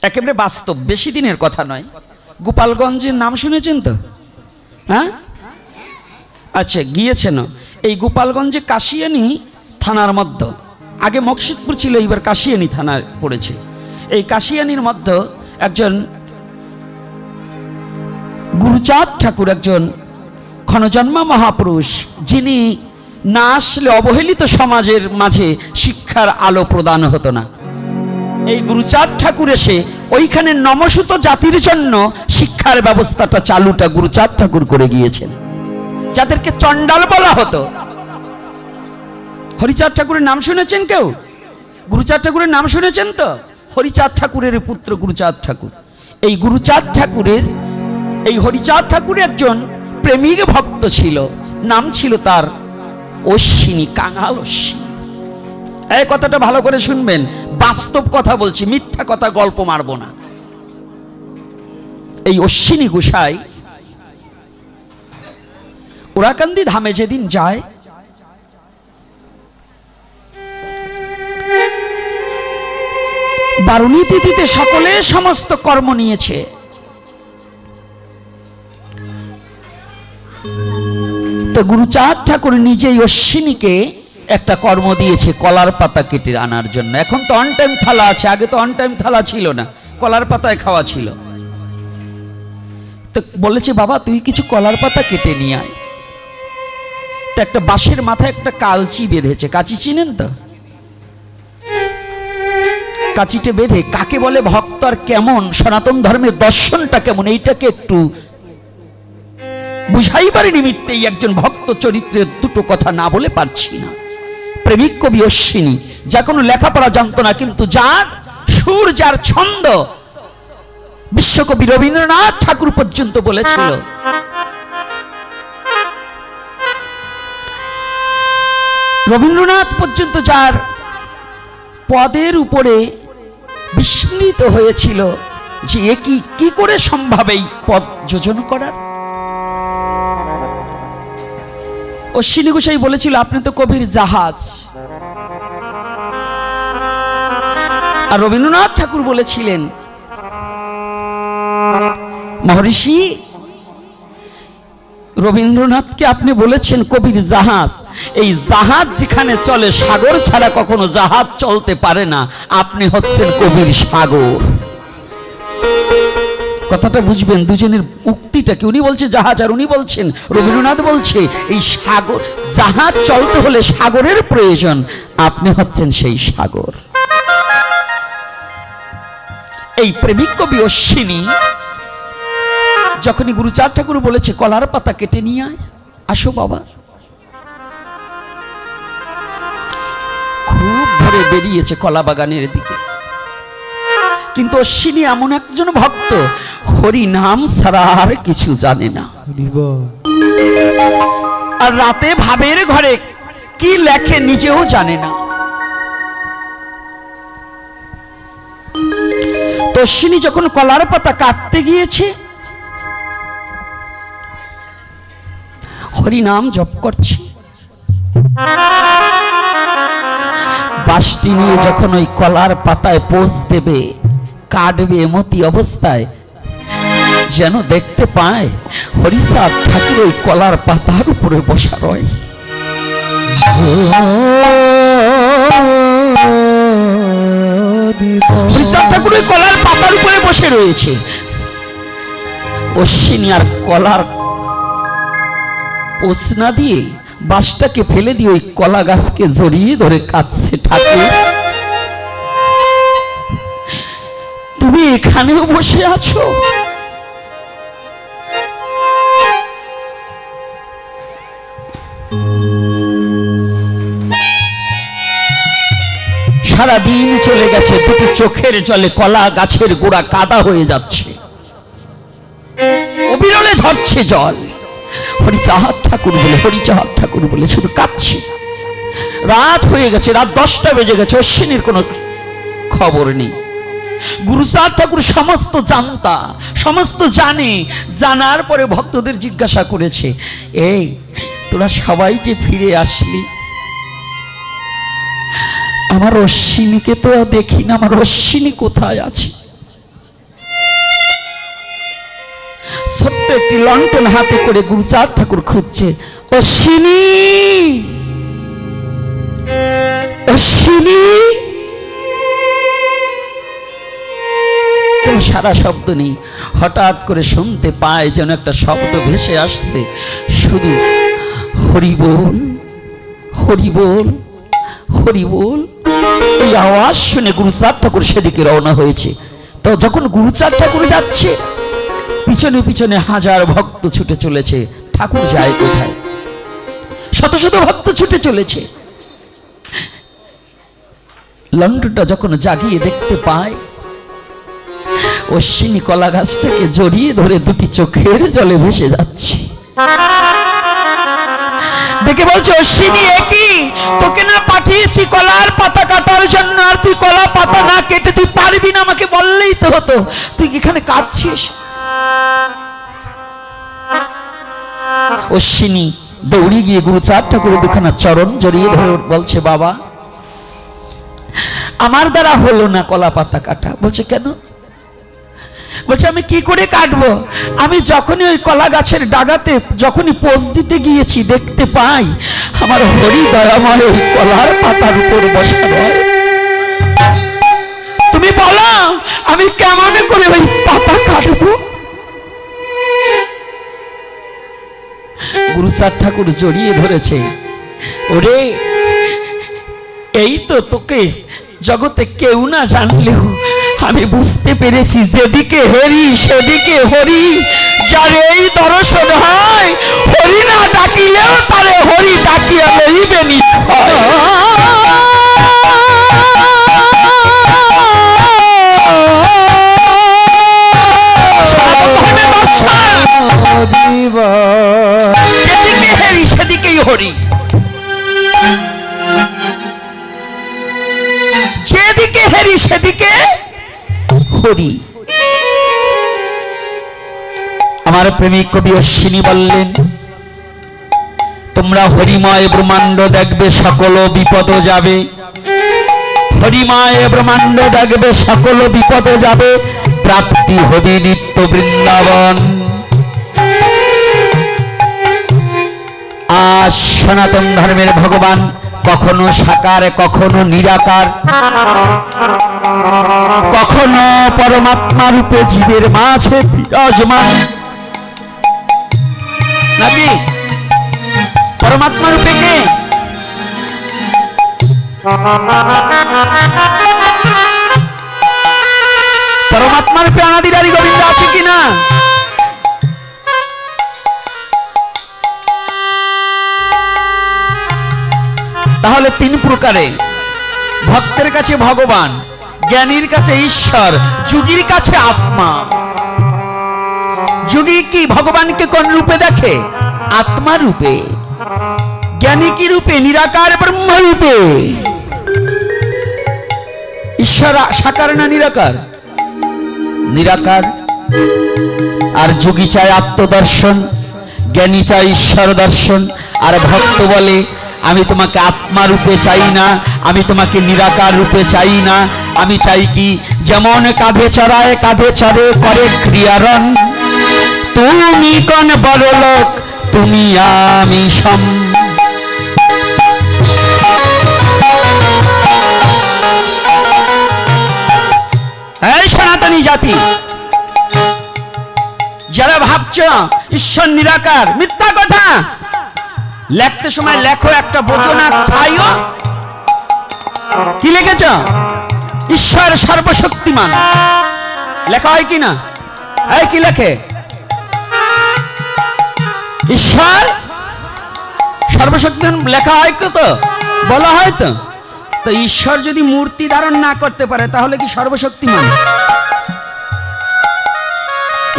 একেবারে বাস্তব, বেশি দিনের কথা নয়। গোপালগঞ্জের নাম শুনেছেন তো? হ্যাঁ, আচ্ছা গিয়েছেন। এই গোপালগঞ্জে কাশিয়ানি থানার মধ্যে, আগে মকসুদপুর ছিল, এবার কাশিয়ানি থানা পড়েছে। এই কাশিয়ানির মধ্যে একজন গুরুচাঁদ ঠাকুর, একজন ক্ষণজন্মা মহাপুরুষ, যিনি না আসলে অবহেলিত সমাজের মাঝে শিক্ষার আলো প্রদান হতো না। এই গুরুচাঁদ ঠাকুর এসে ওইখানে নমসূত জাতির জন্য শিক্ষার ব্যবস্থাটা চালুটা গুরুচাঁদ ঠাকুর করে গিয়েছেন, যাদেরকে চণ্ডাল বলা হতো। হরিচাঁদ ঠাকুরের নাম শুনেছেন কেউ? গুরুচাঁদ ঠাকুরের নাম শুনেছেন তো? হরিচাঁদ ঠাকুরের পুত্র গুরুচাঁদ ঠাকুর। এই গুরুচাঁদ ঠাকুরের, এই হরিচাঁদ ঠাকুর একজন প্রেমিক ভক্ত ছিল, নাম ছিল তার অশ্বিনী, কাঙাল অশ্বিনী। এই কথাটা ভালো করে শুনবেন, বাস্তব কথা বলছি, মিথ্যা কথা গল্প মারব না। এই অশ্বিনী গোসাই ওরাকান্দি ধামে যেদিন যায়, বারুণী তিথিতে সকলে সমস্ত কর্ম নিয়েছে। তো গুরুচাঁদ ঠাকুর নিজেই অশ্বিনীকে একটা কর্ম দিয়েছে, কলার পাতা কেটে আনার জন্য। এখন তো অন টাইম থালা আছে, আগে তো অন টাইম থালা ছিল না, কলার পাতায় খাওয়া ছিল। তো বলেছে বাবা তুই কিছু কলার পাতা কেটে নিয়ে আয়। তো একটা বাঁশের মাথায় একটা কালচি বেঁধেছে, কাঁচি চিনেন তো? কাঁচিটা বেঁধে কাকে বলে ভক্ত আর কেমন সনাতন ধর্মের দর্শনটা কেমন, এইটাকে একটু বুঝাইবার নিমিত্তেই একজন ভক্ত চরিত্রের দুটো কথা না বলে পারছি না। প্রেমিক কবি অশ্বিনী, যা কোনো লেখাপড়া জানতো না, কিন্তু যার সুর, যার ছন্দ বিশ্বকবি রবীন্দ্রনাথ ঠাকুর পর্যন্ত বলেছিল রবীন্দ্রনাথ পর্যন্ত যার পদের উপরে বিস্মৃত হয়েছিল যে এ কি করে সম্ভব এই পদ যোজন করার। অশ্বিনী গোসাই বলেছিল আপনি তো কবির জাহাজ। আর রবীন্দ্রনাথ ঠাকুর বলেছিলেন মহর্ষি রবীন্দ্রনাথকে আপনি বলেছেন কবির জাহাজ। এই জাহাজ যেখানে চলে, সাগর ছাড়া কখনো জাহাজ চলতে পারে না, আপনি হচ্ছেন কবির সাগর। কথাটা বুঝবেন, দুজনের উক্তিটাকে, উনি বলছে জাহাজ আর উনি বলছেন, রবীন্দ্রনাথ বলছে এই সাগর, জাহাজ চলতে হলে সাগরের প্রয়োজন, আপনি হচ্ছেন সেই সাগর। এই প্রেমিক কবি অশ্বিনী যখনই গুরুচাঁদ ঠাকুর বলেছে কলার পাতা কেটে নিয়ে আয়, আসো বাবা, খুব ভোরে বেরিয়েছে কলা বাগানের দিকে। কিন্তু অশ্বিনী এমন একজন ভক্ত, হরি নাম ছাড়া আর কিছু জানে না। আর রাতে ভাবের ঘরে কি লেখে নিজেও জানে না। তো অশ্বিনী যখন কলার পাতা কাটতে গিয়েছে, হরি নাম জপ করছে। বাঁশটি নিয়ে যখন ওই কলার পাতায় পোষ দেবে, কাটবে, এমতি অবস্থায় যেন দেখতে পায় হরিচাঁদ ঠাকুর ওই কলার পাতার উপরে বসা রয়। হরিচাঁদ ঠাকুর ওই কলার পাতার উপরে বসে রয়েছে। অশ্বিনী আর কলার পোষ না দিয়ে বাঁশটাকে ফেলে দিয়ে ওই কলা গাছকে জড়িয়ে ধরে কাঁদছে, ঠাকুর তুমি এখানেও বসে আছো? সারাদিন চলে গেছে, দুটো চোখের জলে কলা গাছের গোড়া কাদা হয়ে যাচ্ছে, অবিরলে ঝরছে জল। হরিচাঁদ ঠাকুর বলে, হরিচাঁদ ঠাকুর বলে শুধু কাঁদছে। রাত হয়ে গেছে, রাত 10টা বেজে গেছে, অশ্বিনীর কোনো খবর নেই। গুরুচাঁদ ঠাকুর সমস্ত জানতা, সমস্ত জানে। জানার পরে ভক্তদের জিজ্ঞাসা করেছে, এই তোরা সবাই যে ফিরে আসলি, আমার অশ্বিনীকে তো দেখি না, আমার অশ্বিনী কোথায় আছে? ছোট্ট একটি লণ্ঠন হাতে করে গুরুচাঁদ ঠাকুর খুঁজছে। অশ্বিনী, অশ্বিনী, কোনো সারা শব্দ নেই। হঠাৎ করে শুনতে পায় যেন একটা শব্দ ভেসে আসছে, শুধু হরি বল, হরি বল, হরি বল। এই আওয়াজ শুনে গুরুচাঁদ ঠাকুর সেদিকে রওনা হয়েছে। তো যখন গুরুচাঁদ ঠাকুর যাচ্ছে, পিছনে পিছনে হাজার ভক্ত ছুটে চলেছে। ঠাকুর যায় কোথায়? শত শত ভক্ত ছুটে চলেছে। লণ্ঠনটা যখন জাগিয়ে দেখতে পায়, অশ্বিনী কলা গাছটাকে জড়িয়ে ধরে দুটি চোখের জলে ভেসে যাচ্ছে। দেখে বলছে, অশ্বিনী একই, তোকে না পাঠিয়েছি কলার পাতা কাটার জন্য, আর তুই কলা পাতা না কেটে তুই পারবি না? আমাকে বললেই তো হতো, তুই এখানে কাঁদছিস। অশ্বিনী দৌড়ে গিয়ে গুরুচাঁদ ঠাকুরের দুখানা চরণ জড়িয়ে ধরে বলছে, বাবা আমার দ্বারা হলো না কলা পাতা কাটা। বলছে কেন? বলছে আমি কি করে কাটবো? আমি যখনই ওই কলা গাছের ডাগাতে যখনই পোষ দিতে গিয়েছি, দেখতে পাই আমার হরি দয়াময় ওই কলার পাতার উপর বসা রয়। তুমি বলো আমি কেমন করে ওই পাতা কাটবো? গুরুচাঁদ ঠাকুর জড়িয়ে ধরেছে, ওরে এই তো তোকে জগতে কেউ না জানলেও আমি বুঝতে পেরেছি, যেদিকে হরি সেদিকে হরি। যার এই দর্শন হয়, হরি না ডাকিলেও তারে হরি ডাকিয়া লইবে নিশ্চয়। যেদিকে হরি সেদিকেই হরি, যেদিকে হরি সেদিকে হরি। আমার প্রেমিক কবি অশ্বিনী বললেন, তোমরা হরিময় ব্রহ্মাণ্ড দেখবে সকল বিপদ যাবে, হরিময় ব্রহ্মাণ্ড দেখবে সকল বিপদ যাবে, প্রাপ্তি হবে নিত্য বৃন্দাবন। আজ সনাতন ধর্মের ভগবান কখনো সাকার, কখনো নিরাকার, কখনো পরমাত্মা রূপে জীবের মাঝে বিরাজমান। নাকি পরমাত্মা রূপে কে? পরমাত্মা রূপে অনাদিরাদি গোবিন্দ আছে কিনা? তাহলে তিন প্রকারে, ভক্তের কাছে ভগবান, জ্ঞানীর কাছে ঈশ্বর, যোগীর কাছে আত্মা। যোগী কি ভগবানকে কোন রূপে দেখে? আত্মা রূপে। জ্ঞানী কি রূপে? নিরাকার ব্রহ্ম রূপে। ঈশ্বর সাকার না নিরাকার? নিরাকার। আর যোগী চায় আত্মদর্শন, জ্ঞানী চায় ঈশ্বর দর্শন। আর ভক্ত বলে আমি তোমাকে আত্মা রূপে চাই না, আমি তোমাকে নিরাকার রূপে চাই না, আমি চাই কি যেমন কাঁধে চড়ায় কাঁধে চড়ে করে ক্রিয়ারণ, তুমি কোন বড় লোক তুমি আমি সম। এই সনাতনী জাতি যারা ভাবছ ঈশ্বর নিরাকার, মিথ্যা কথা। লেখতে সময় লেখো একটা বোঝো না, ছাইও। কি লিখেছ? ঈশ্বর সর্বশক্তিমান লেখা হয় কি না? এই কি লেখে? ঈশ্বর সর্বশক্তিমান লেখা হয় তো, বলা হয় তো। তো ঈশ্বর যদি মূর্তি ধারণ না করতে পারে তাহলে কি সর্বশক্তিমান?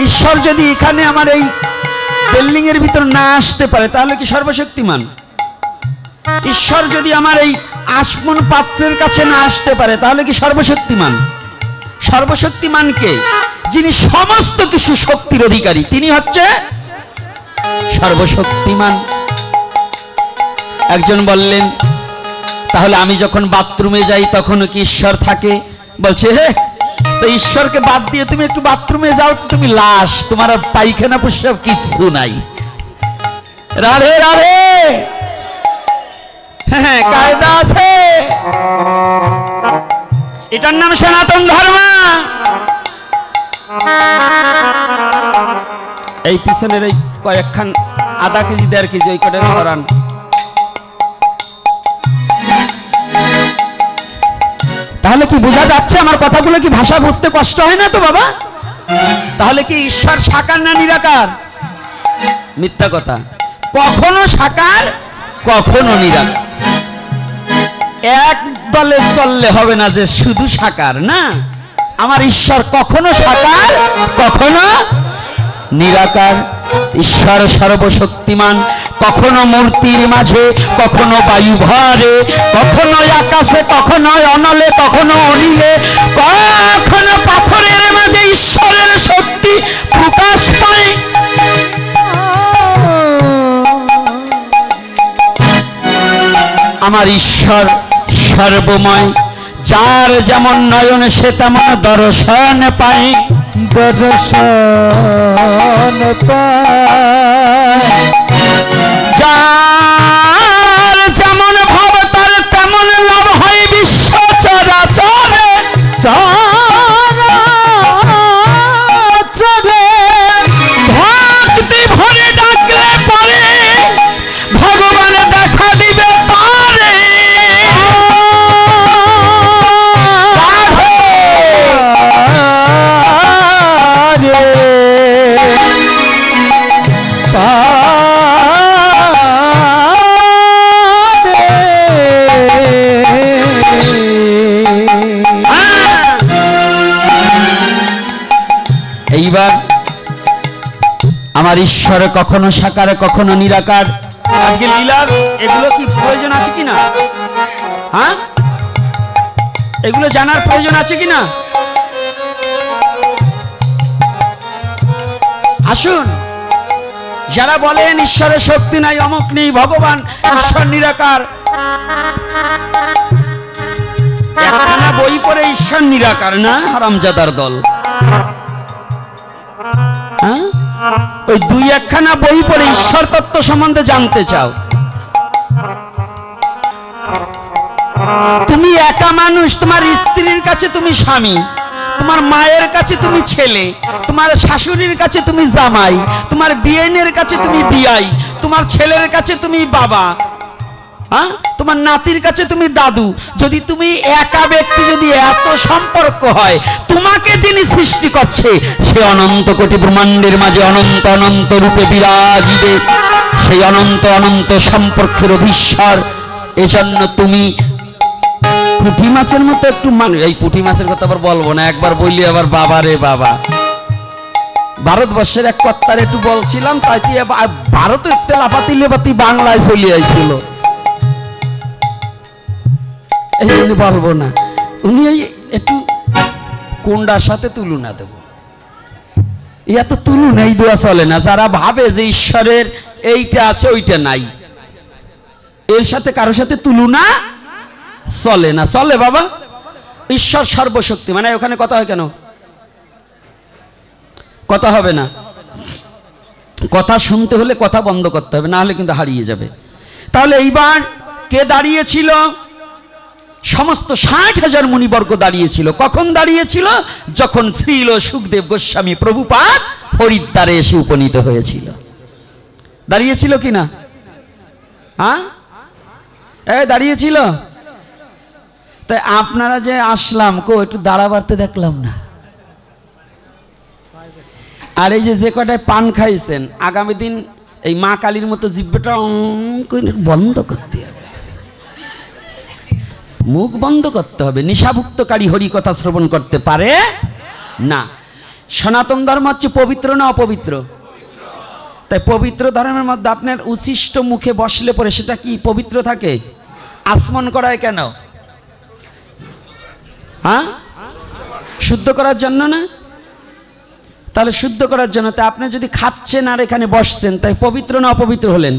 ঈশ্বর যদি এখানে আমার এই বিল্ডিং এর ভিতর না আসতে পারে তাহলে কি সর্বশক্তিমান? ঈশ্বর যদি আমার এই আসমন পাত্রের কাছে না আসতে পারে তাহলে কি সর্বশক্তিমান? সর্বশক্তিমান কে? যিনি সমস্ত কিছু শক্তির অধিকারী, তিনি হচ্ছে সর্বশক্তিমান। একজন বললেন, তাহলে আমি যখন বাথরুমে যাই তখন কি ঈশ্বর থাকে? বলছে হে, তো তো ঈশ্বরকে বাদ দিয়ে তুমি একটু বাথরুমে যাও তো তুমি লাশ, তোমার আর পায়খানা প্রস্রাব কিচ্ছু নাই। রাধে রাধে। হ্যাঁ, কায়দা আছে, এটার নাম সনাতন ধর্ম। এই পিছনের এই কয়েকখান আধা কেজি 1.5 কেজি ওই কটার ধরান। তাহলে কি বোঝা যাচ্ছে আমার কথাগুলো? কি ভাষা বুঝতে কষ্ট হয় না তো বাবা? তাহলে কি ঈশ্বর সাকার না নিরাকার? মিথ্যা কথা, কখনো সাকার কখনো নিরাকার। এক দলে চললে হবে না যে শুধু সাকার, না, আমার ঈশ্বর কখনো সাকার কখনো নিরাকার। ঈশ্বর সর্বশক্তিমান, কখনো মূর্তির মাঝে, কখনো বায়ু ভরে, কখনো আকাশে, কখনো অনলে, কখনো অনিলে, কখনো পাথরের মাঝে ঈশ্বরের শক্তি প্রকাশ পায়। আমার ঈশ্বর সর্বময়, যার যেমন নয়ন সে তেমন দর্শন পায়, দর্শন পায়। যার যেমন ভাব তার তেমন লাভ হয় বিশ্ব চরাচরে, চরাচরে ভক্তি ভরে ডাকলে পরে ভগবান দেখা দিবে তারে। এইবার আমার ঈশ্বর কখনো সাকার কখনো নিরাকার। আজকে লীলার এগুলো কি প্রয়োজন আছে কিনা? হ্যাঁ, এগুলো জানার প্রয়োজন আছে কিনা? আসুন, যারা বলেন ঈশ্বরের শক্তি নাই, অমুক নেই, ভগবান ঈশ্বর নিরাকার, একখানা বই পড়ে ঈশ্বর নিরাকার না, হারামজাদার দল। ওই 2-1খানা বই পড়ে ঈশ্বর তত্ত্ব সম্বন্ধে জানতে চাও? তুমি একা মানুষ, তোমার স্ত্রীর কাছে তুমি স্বামী, তোমার মায়ের কাছে তুমি ছেলে, তোমার শাশুড়ির কাছে তুমি জামাই, তোমার বিয়েনের কাছে তুমি বিয়াই, তোমার ছেলের কাছে তুমি বাবা, তোমার নাতির কাছে তুমি দাদু। যদি তুমি একা ব্যক্তি, যদি এত সম্পর্ক হয়, তোমাকে যিনি সৃষ্টি করছে সে অনন্ত কোটি ব্রহ্মাণ্ডের মাঝে অনন্ত অনন্ত রূপে বিরাজিবে, সেই অনন্ত অনন্ত সম্পর্কের অধীশ্বর। এজন্য তুমি পুঁটি মাছের মতো একটু মানুষ, এই পুঁটি মাছের কথা আবার বলবো না, একবার বললি আবার বাবা রে বাবা। ভারতবর্ষের এক কর্তার একটু বলছিলাম, তাই ভারতের তেলাপাতি লেপাতি বাংলায় চলে আইছিল, এই জন্য বলবো না। উনি একটু কোনটার সাথে তুলনা দেব, এত তুলনা এই দোয়া চলে না। যারা ভাবে যে ঈশ্বরের এইটা আছে ওইটা নাই, এর সাথে কারোর সাথে তুলনা চলে না। চলে বাবা, ঈশ্বর সর্বশক্তি, মানে ওখানে কথা হয় কেন? কথা হবে না। কথা শুনতে হলে কথা বন্ধ করতে হবে, না হলে কিন্তু হারিয়ে যাবে। তাহলে এইবার কে দাঁড়িয়েছিল? সমস্ত 60,000 মুনিবর্গ দাঁড়িয়েছিল। কখন দাঁড়িয়েছিল? যখন শ্রীল সুখদেব গোস্বামী প্রভুপাদ হরিদ্বারে এসে উপনীত হয়েছিল। দাঁড়িয়েছিল কিনা? হ্যাঁ, দাঁড়িয়েছিল। তাই আপনারা যে আসলাম, একটু দাঁড়াবারতে দেখলাম না। আর এই যে কটায় পান খাইছেন, আগামী দিন এই মা কালীর মতো জিব্বাটা বন্ধ করতে হবে, মুখ বন্ধ করতে হবে। নিশাভুক্তকারী হরি কথা শ্রবণ করতে পারে না। সনাতন ধর্ম হচ্ছে পবিত্র না অপবিত্র? তাই পবিত্র ধর্মের মধ্যে আপনার উচ্ছিষ্ট মুখে বসলে পরে সেটা কি পবিত্র থাকে? আচমন করায় কেন? হ্যাঁ, শুদ্ধ করার জন্য না? তাহলে শুদ্ধ করার জন্য। তাই আপনি যদি খাচ্ছেন আর এখানে বসছেন, তাই পবিত্র না অপবিত্র হলেন?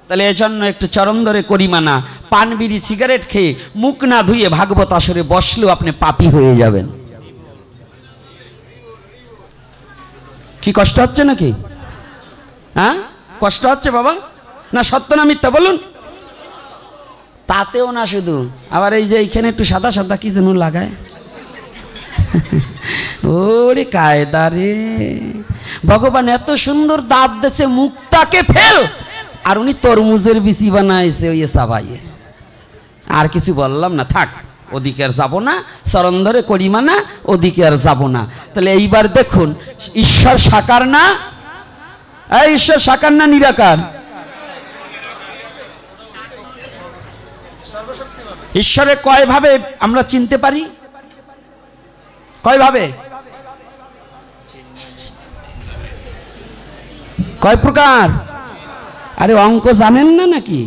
তাহলে এজন্য একটু চরম ধরে করিমানা, পান বিড়ি সিগারেট খেয়ে মুখ না ধুয়ে ভাগবত আসরে বসলেও আপনি পাপী হয়ে যাবেন। কি কষ্ট হচ্ছে নাকি? হ্যাঁ, কষ্ট হচ্ছে বাবা? না সত্য না মিথ্যা বলুন? তাতেও না, শুধু আবার এই যে এইখানে একটু সাদা সাদা কি যেন লাগায়। ওরে কায়দা রে, ভগবান এত সুন্দর দাঁত দেছে, মুখটাকে ফেল, আর উনি তরমুজের বিচি বানাইছে ওই সাবাইয়ে। আর কিছু বললাম না, থাক, ওদিকে আর যাবো না, চরণ ধরে করিমানা, ওদিকে আর যাবো না। তাহলে এইবার দেখুন, ঈশ্বর সাকার না? এই ঈশ্বর সাকার না নিরাকার? ঈশ্বরে কয় ভাবে আমরা চিনতে পারি? কয় ভাবে? কয় প্রকার? আরে অঙ্ক জানেন না নাকি?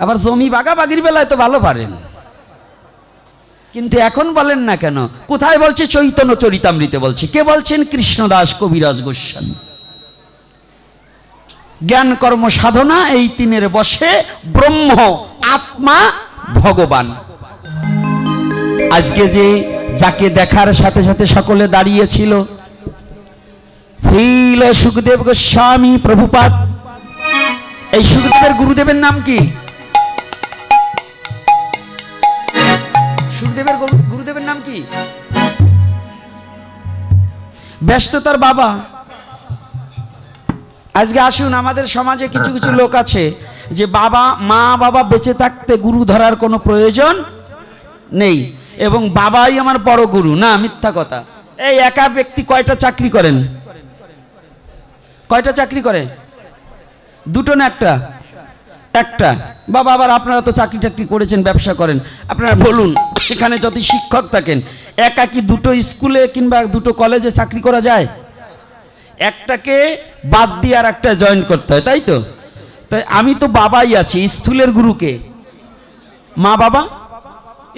আবার জমি বাগাবাগির বেলায় তো ভালো পারেন, কিন্তু এখন বলেন না কেন? কোথায় বলছে? চৈতন্য চরিতামৃতে বলছে। কে বলছেন? কৃষ্ণদাস কবিরাজ গোস্বামী। জ্ঞান কর্ম সাধনা এই তিনের বসে ব্রহ্ম, আত্মা, ভগবান। আজকে যে যাকে দেখার সাথে সাথে সকলে দাঁড়িয়েছিল, শ্রীল সুখদেব গোস্বামী প্রভুপাদ। এই সুখদেবের গুরুদেবের নাম কি? সুখদেবের গুরুদেবের নাম কি? ব্যস্ততার বাবা। আজকে আসুন, আমাদের সমাজে কিছু কিছু লোক আছে যে বাবা মা বাবা বেঁচে থাকতে গুরু ধরার কোনো প্রয়োজন নেই, এবং বাবাই আমার বড় গুরু। না, মিথ্যা কথা। এই একা ব্যক্তি কয়টা চাকরি করেন? কয়টা চাকরি করে? দুটো না একটা? একটা। বাবা, আবার আপনারা তো চাকরি টাকরি করেছেন, ব্যবসা করেন, আপনারা বলুন, এখানে যদি শিক্ষক থাকেন, একা কি দুটো স্কুলে কিংবা দুটো কলেজে চাকরি করা যায়? একটাকে বাদ দিয়ে আর একটা জয়েন করতে হয়, তাই তো? তাই আমি তো বাবাই আছি। স্থূলের গুরুকে? মা বাবা।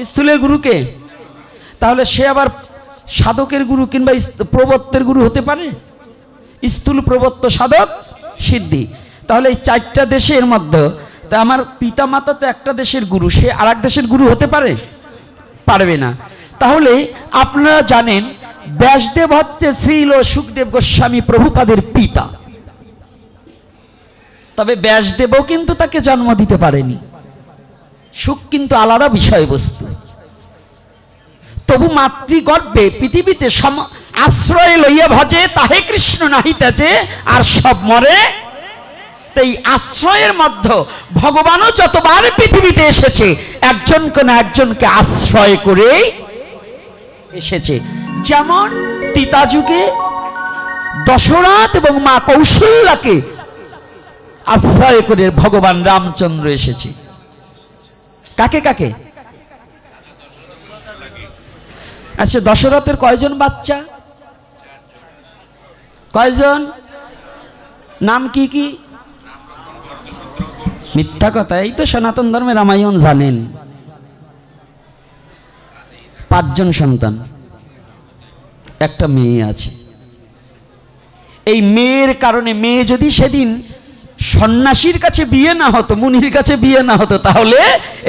স্থূলের গুরুকে? তাহলে সে আবার সাধকের গুরু কিংবা প্রবত্তের গুরু হতে পারে? স্থূল, প্রবত্ত, সাধক, সিদ্ধি। তাহলে এই চারটা দেশের মধ্যে তা আমার পিতা মাতা তো একটা দেশের গুরু, সে আর এক দেশের গুরু হতে পারে? পারবে না। তাহলে আপনারা জানেন, ব্যাসদেব হচ্ছে শ্রীল সুখদেব গোস্বামী প্রভুপাদের পিতা। তবে ব্যাসদেবও কিন্তু তাকে জন্ম দিতে পারেনি। সুখ কিন্তু আলাদা বিষয়বস্তু। তবু মাতৃগর্ভে পৃথিবীতে আশ্রয় লইয়া ভজে, তাহে কৃষ্ণ নাহি তেজে, আর সব মরে। এই আশ্রয়ের মধ্যে ভগবানও যতবার পৃথিবীতে এসেছে, একজনকে না একজনকে আশ্রয় করে এসেছে। যেমন ত্রেতা যুগে দশরথ এবং মা কৌশল্যাকে আশ্রয় করে ভগবান রামচন্দ্র এসেছে। কাকে কাকে? আচ্ছা, দশরথের কয়জন বাচ্চা? কয়জন? নাম কি কি? মিথ্যা কথা। এই তো সনাতন ধর্মে রামায়ণ জানেন। 5 জন সন্তান, একটা মেয়ে আছে। এই মেয়ের কারণে, মেয়ে যদি সেদিন সন্ন্যাসীর কাছে বিয়ে না হতো, মুনির কাছে বিয়ে না হতো, তাহলে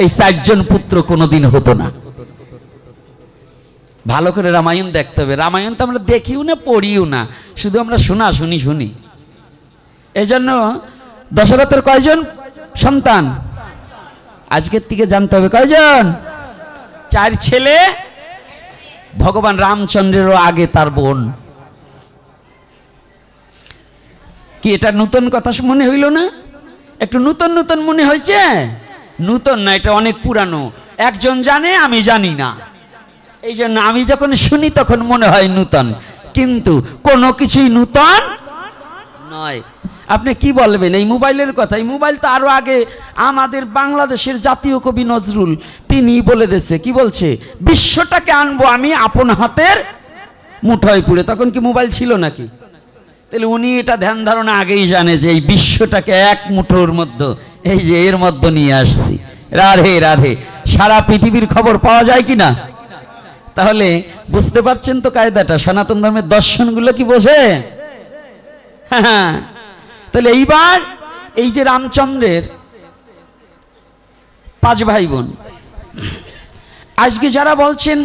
এই 4 জন পুত্র কোনোদিন হতো না। ভালো করে রামায়ণ দেখতে হবে। রামায়ণ তো আমরা দেখিও না, পড়িও না, শুধু আমরা শুনি। এই জন্য দশরথের কয়জন সন্তান? আজকের থেকে জানতে হবে কয়জন? 4 ছেলে, ভগবান রামচন্দ্রেরও আগে তার বোন। কি এটা নতুন কথা মনে হইল না? একটু নতুন নতুন মনে হয়েছে? নতুন না, এটা অনেক পুরানো। একজন জানে, আমি জানি না। এই জন্য আমি যখন শুনি তখন মনে হয় নূতন, কিন্তু কোনো কিছুই নূতন নয়। আপনি কি বলবেন এই মোবাইলের কথা? এই মোবাইল তো আরো আগে আমাদের বাংলাদেশের জাতীয় কবি নজরুল তিনি বলে দিয়েছে। কি বলছে? বিশ্বটাকে আনবো আমি আপন হাতের মুঠোয় পুড়ে। তখন কি মোবাইল ছিল নাকি? তাহলে উনি এটা ধ্যান ধারণা আগেই জানে যে এই বিশ্বটাকে এক মুঠোর মধ্যে, এই যে এর মধ্যে নিয়ে আসছি। রাধে রাধে। সারা পৃথিবীর খবর পাওয়া যায় কিনা? তাহলে বুঝতে পারছেন তো কায়দাটা? সনাতন ধর্মের দর্শনগুলো কি বোঝে? হ্যাঁ। তাহলে এইবার এই যে রামচন্দ্রের 5 ভাই বোন, আজকে যারা বলছেন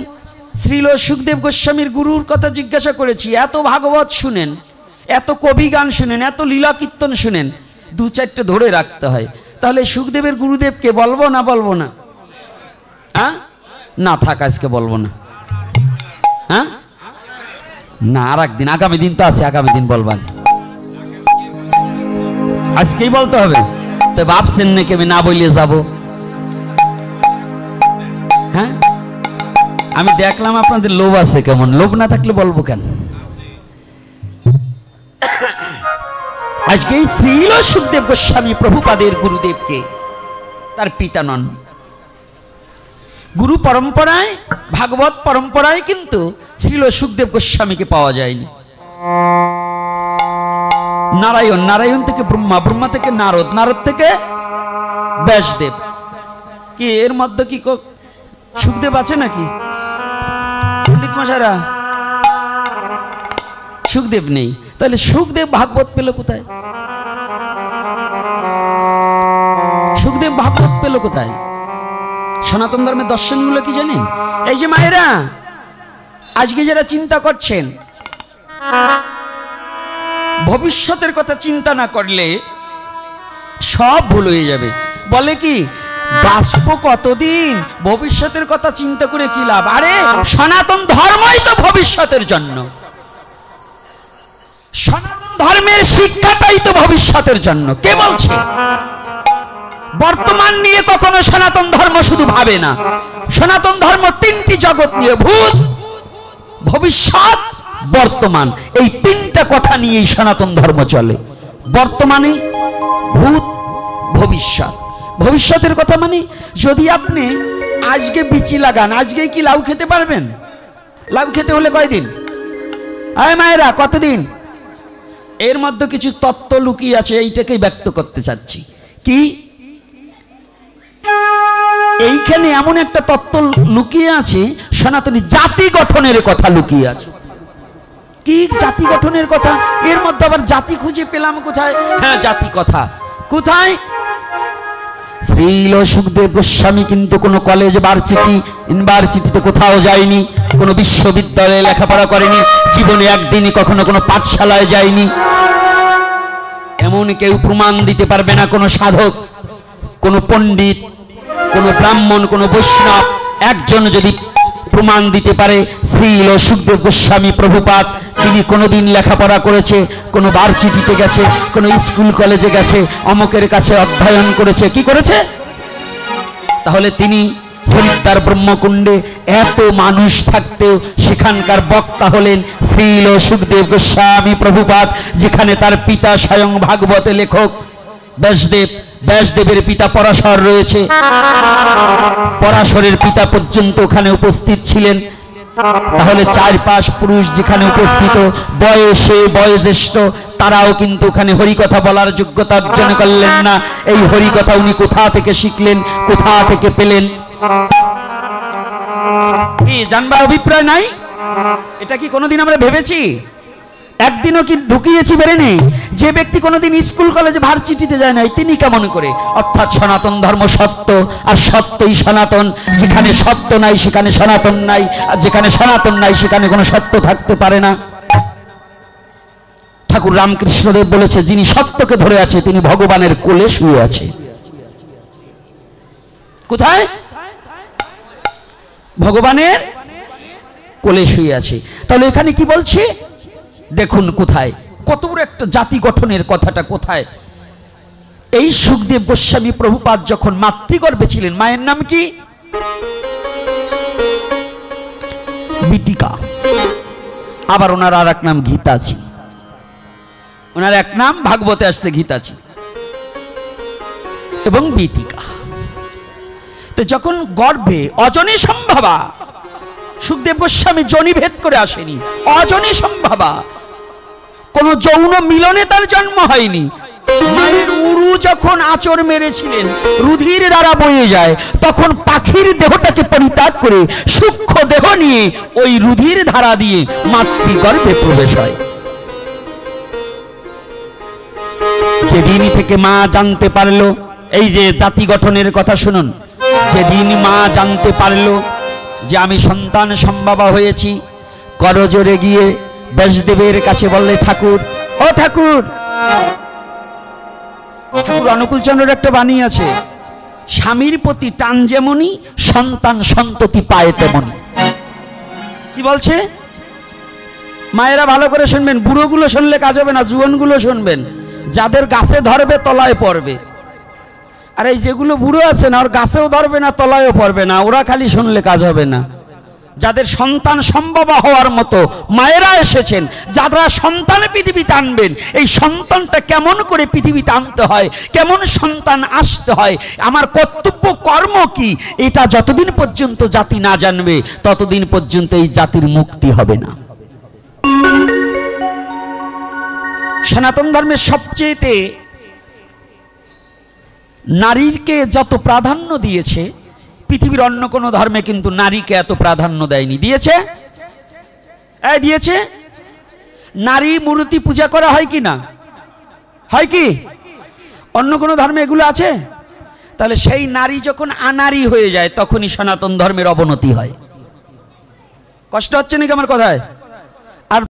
শ্রীল সুখদেব গোস্বামীর গুরুর কথা জিজ্ঞাসা করেছি, এত ভাগবত শুনেন, এত কবি গান শুনেন, এত লীলা কীর্তন শুনেন, দু চারটে ধরে রাখতে হয়। তাহলে সুখদেবের গুরুদেবকে বলবো না বলবো না? হ্যাঁ না থাক, আজকে বলবো না। হ্যাঁ না, আর একদিন, আগামী দিন তো আছে, আগামী দিন বলবান, আজকেই বলতে হবে। তো ভাবছেন নাকি আমি না বলিয়ে যাব? হ্যাঁ আমি দেখলাম আপনাদের লোভ আছে, কেমন লোভ না থাকলে বলবো কেন? আজকে শ্রীল সুখদেব গোস্বামী প্রভুপাদের গুরুদেবকে তার পিতা নন। গুরু পরম্পরায়, ভাগবত পরম্পরায় কিন্তু শ্রীল সুখদেব গোস্বামীকে পাওয়া যায়নি। নারায়ণ, নারায়ণ থেকে ব্রহ্মা, ব্রহ্মা থেকে নারদ, নারদ থেকে ব্যাসদেব। কি এর মধ্যে কি সুখদেব আছে নাকি? পণ্ডিত মশাইরা, সুখদেব নেই। তাহলে সুখদেব ভাগবত পেল কোথায়? সুখদেব ভাগবত পেল কোথায়? সনাতন ধর্মের দর্শনগুলো কি জানেন? এই যে মায়েরা আজকে যারা চিন্তা করছেন, ভবিষ্যতের কথা চিন্তা না করলে সব ভুল হয়ে যাবে। বলে কি বাঁচব কতদিন, ভবিষ্যতের কথা চিন্তা করে কি লাভ? আরে সনাতন ধর্মই তো ভবিষ্যতের জন্য, সনাতন ধর্মের শিক্ষাটাই তো ভবিষ্যতের জন্য। কে বলছে? বর্তমান নিয়ে কখনো সনাতন ধর্ম শুধু ভাবে না। সনাতন ধর্ম তিনটি জগৎ নিয়ে, ভূত, ভবিষ্যৎ, বর্তমান, এই তিনটা কথা নিয়েই সনাতন ধর্ম চলে। বর্তমানে, ভূত, ভবিষ্যৎ। ভবিষ্যতের কথা মানে যদি আপনি আজকে বিচি লাগান, আজকে কি লাউ খেতে পারবেন? লাউ খেতে হলে কয়দিন? আয় মায়েরা, কতদিন? এর মধ্যে কিছু তত্ত্ব লুকিয়ে আছে, এইটাকেই ব্যক্ত করতে চাচ্ছি। কি এইখানে এমন একটা তত্ত্ব লুকিয়ে আছে, সনাতনী জাতি গঠনের কথা লুকিয়ে আছে। কি জাতি গঠনের কথা? এর মধ্যে আবার জাতি খুঁজে পেলাম কোথায়? হ্যাঁ জাতি কথা কোথায়? শ্রীল সুখদেব গোস্বামী কিন্তু কোনো কলেজ, ভার্সিটি, ইউনিভার্সিটিতে কোথাও যায়নি, কোনো বিশ্ববিদ্যালয়ে লেখাপড়া করেনি, জীবনে একদিনই কখনো কোনো পাঠশালায় যায়নি। এমন কেউ প্রমাণ দিতে পারবে না, কোনো সাধক, কোনো পণ্ডিত, কোনো ব্রাহ্মণ, কোনো বৈষ্ণব একজন যদি প্রমাণ দিতে পারে শ্রীল সুখদেব গোস্বামী প্রভুপাদ তিনি কোনোদিন লেখাপড়া করেছে, কোনো ভার্সিটিতে গেছে, কোনো স্কুল কলেজে গেছে, অমুকের কাছে অধ্যয়ন করেছে, কি করেছে? তাহলে তিনি হরিদ্বার ব্রহ্মকুণ্ডে এত মানুষ থাকতেও সেখানকার বক্তা হলেন শ্রীল সুখদেব গোস্বামী প্রভুপাদ, যেখানে তার পিতা স্বয়ং ভাগবতে লেখক ব্যাসদেব। ব্যাসদেবের পিতা পরাশর রয়েছে, পরাশরের পিতা পর্যন্ত ওখানে উপস্থিত ছিলেন। তাহলে 4-5 পুরুষ যেখানে উপস্থিত, বয়সে বয়োজ্যেষ্ঠ, তারাও কিন্তু ওখানে হরিকথা বলার যোগ্যতা অর্জন করলেন না। এই হরিকথা উনি কোথা থেকে শিখলেন, কোথা থেকে পেলেন? কি জানবার অভিপ্রায় নাই? এটা কি কোনোদিন আমরা ভেবেছি? একদিনও কি ঢুকিয়েছি বেরেনি? যে ব্যক্তি কোনোদিন স্কুল কলেজে ভার্সিটিতে যায় নাই, তিনি কেমন করে? অর্থাৎ সনাতন ধর্ম সত্য, আর সত্যই সনাতন। যেখানে সত্য নাই সেখানে সনাতন নাই, আর যেখানে সনাতন নাই সেখানে কোনো সত্য থাকতে পারে না। ঠাকুর রামকৃষ্ণদেব বলেছে, যিনি সত্যকে ধরে আছে তিনি ভগবানের কোলে শুয়ে আছে। কোথায়? ভগবানের কোলে শুয়ে আছে। তাহলে এখানে কি বলছে দেখুন, কোথায় কত বড় একটা জাতি গঠনের কথাটা কোথায়? এই সুখদেব গোস্বামী প্রভুপাদ যখন মাতৃগর্ভে ছিলেন, মায়ের নাম কি? বিটিকা। আবার ওনার আর এক নাম গীতাজি। ওনার এক নাম ভাগবতে আসছে গীতাজি এবং বিটিকা। তো যখন গর্ভে, অজনী সম্ভবা, সুখদেব গোস্বামী জনিভেদ করে আসেনি, অজনী সম্ভবা, কোন যৌন মিলনে তার জন্ম হয়নি। মায়ের উরু যখন আঁচড় মেরেছিলেন, রুধির দ্বারা বয়ে যায়, তখন পাখির দেহটাকে পরিত্যাগ করে সূক্ষ্ম দেহ নিয়ে ওই রুধির ধারা দিয়ে মাতৃগর্ভে প্রবেশ হয়। যেদিন থেকে মা জানতে পারলো, এই যে জাতি গঠনের কথা শুনুন, যেদিন মা জানতে পারলো যে আমি সন্তান সম্ভবা হয়েছি, করজোরে গিয়ে ব্যাসদেবের কাছে বললে, ঠাকুর, ও ও ঠাকুর, ঠাকুর অনুকূলচন্দ্রের একটা বাণী আছে, স্বামীর প্রতি টান যেমনি সন্তান সন্ততি পায় তেমনি। কি বলছে? মায়েরা ভালো করে শুনবেন, বুড়োগুলো শুনলে কাজ হবে না, জুয়ানগুলো শুনবেন। যাদের গাছে ধরবে তলায় পড়বে, আর এই যেগুলো বুড়ো আছে না, ওর গাছেও ধরবে না তলায়ও পড়বে না, ওরা খালি শুনলে কাজ হবে না। যাদের সন্তান সম্ভব হওয়ার মতো মায়েরা এসেছেন, যারা সন্তান পৃথিবীতে আনবেন, এই সন্তানটা কেমন করে পৃথিবীতে আনতে হয়, কেমন সন্তান আসতে হয়, আমার কর্তব্য কর্ম কি, এটা যতদিন পর্যন্ত জাতি না জানবে ততদিন পর্যন্ত এই জাতির মুক্তি হবে না। সনাতন ধর্মের সবচেয়ে নারীকে যত প্রাধান্য দিয়েছে, পৃথিবীর অন্য কোনো ধর্মে কিন্তু নারীকে এত প্রাধান্য দেয়নি। দিয়েছে? দিয়েছে। নারী মূর্তি পূজা করা হয় কি না? হয় কি? অন্য কোনো ধর্মে এগুলো আছে? তাহলে সেই নারী যখন আনারী হয়ে যায় তখনই সনাতন ধর্মের অবনতি হয়। কষ্ট হচ্ছে নাকি আমার কথায়?